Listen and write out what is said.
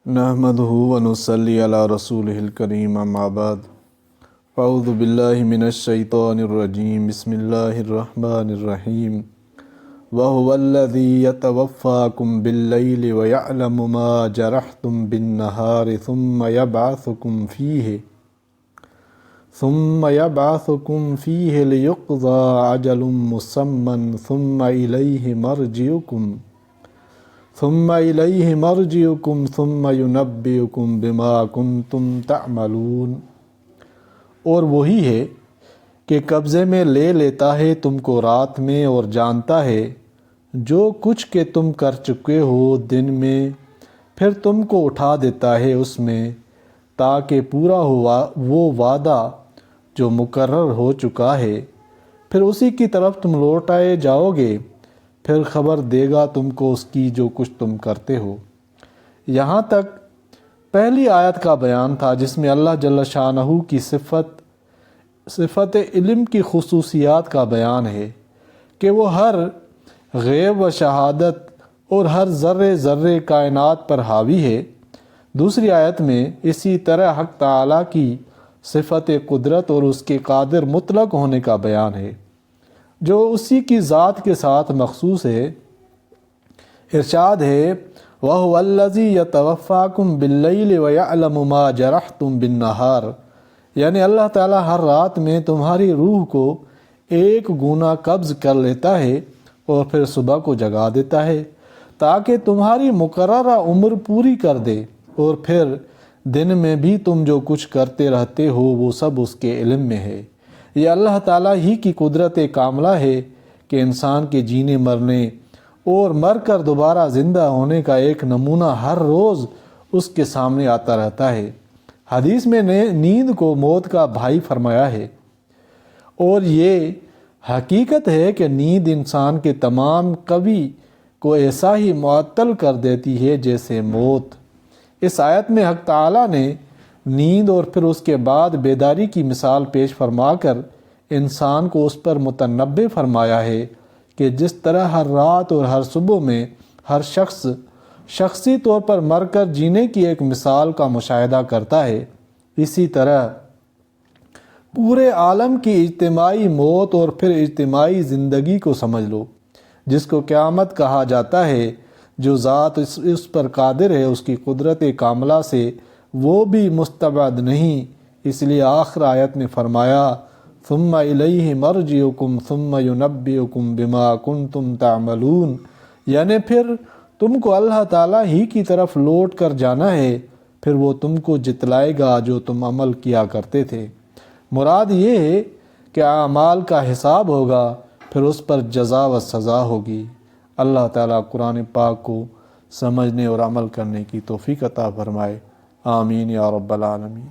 نحمدہ ونصلی علی رسولہ الکریم اما بعد اعوذ باللہ من الشیطان الرجیم بسم اللہ الرحمن الرحیم وَهُوَ الَّذِي يَتَوَفَّاكُمْ بِاللَّيْلِ وَيَعْلَمُ مَا جَرَحْتُمْ بِالنَّهَارِ ثُمَّ يَبْعَثُكُمْ فِيهِ لِيُقْضَى عَجَلٌ مُّسَمًّى ثُمَّ إِلَيْهِ مَرْجِعُكُمْ ثُمَّ يُنَبِّئُكُمْ بِمَا كُنْتُمْ تَعْمَلُونَ۔ اور وہی ہے کہ قبضے میں لے لیتا ہے تم کو رات میں اور جانتا ہے جو کچھ کہ تم کر چکے ہو دن میں، پھر تم کو اٹھا دیتا ہے اس میں تاکہ پورا ہوا وہ وعدہ جو مقرر ہو چکا ہے، پھر اسی کی طرف تم لوٹائے جاؤ گے، پھر خبر دے گا تم کو اس کی جو کچھ تم کرتے ہو۔ یہاں تک پہلی آیت کا بیان تھا جس میں اللہ جل شانہ کی صفت علم کی خصوصیات کا بیان ہے کہ وہ ہر غیب و شہادت اور ہر ذرے ذرے کائنات پر حاوی ہے۔ دوسری آیت میں اسی طرح حق تعالیٰ کی صفت قدرت اور اس کے قادر مطلق ہونے کا بیان ہے جو اسی کی ذات کے ساتھ مخصوص ہے۔ ارشاد ہے وَهُوَ الَّذِي يَتَوَفَّاكُمْ بِاللَّيْلِ وَيَعْلَمُ مَا جَرَحْتُمْ بِالنَّهَارِ، یعنی اللہ تعالیٰ ہر رات میں تمہاری روح کو ایک گونا قبض کر لیتا ہے اور پھر صبح کو جگا دیتا ہے تاکہ تمہاری مقررہ عمر پوری کر دے، اور پھر دن میں بھی تم جو کچھ کرتے رہتے ہو وہ سب اس کے علم میں ہے۔ یہ اللہ تعالیٰ ہی کی قدرت کاملہ ہے کہ انسان کے جینے مرنے اور مر کر دوبارہ زندہ ہونے کا ایک نمونہ ہر روز اس کے سامنے آتا رہتا ہے۔ حدیث میں نے نیند کو موت کا بھائی فرمایا ہے، اور یہ حقیقت ہے کہ نیند انسان کے تمام قوی کو ایسا ہی معطل کر دیتی ہے جیسے موت۔ اس آیت میں حق تعالیٰ نے نیند اور پھر اس کے بعد بیداری کی مثال پیش فرما کر انسان کو اس پر متنبہ فرمایا ہے کہ جس طرح ہر رات اور ہر صبح میں ہر شخص شخصی طور پر مر کر جینے کی ایک مثال کا مشاہدہ کرتا ہے، اسی طرح پورے عالم کی اجتماعی موت اور پھر اجتماعی زندگی کو سمجھ لو، جس کو قیامت کہا جاتا ہے۔ جو ذات اس پر قادر ہے اس کی قدرت کاملہ سے وہ بھی مستبعد نہیں، اس لیے آخر آیت میں فرمایا ثم الیہ مرجعکم ثم ینبئکم بما کنتم تعملون، یعنی پھر تم کو اللہ تعالیٰ ہی کی طرف لوٹ کر جانا ہے، پھر وہ تم کو جتلائے گا جو تم عمل کیا کرتے تھے۔ مراد یہ ہے کہ اعمال کا حساب ہوگا، پھر اس پر جزا و سزا ہوگی۔ اللہ تعالیٰ قرآن پاک کو سمجھنے اور عمل کرنے کی توفیق عطا فرمائے، آمین یا رب العالمین۔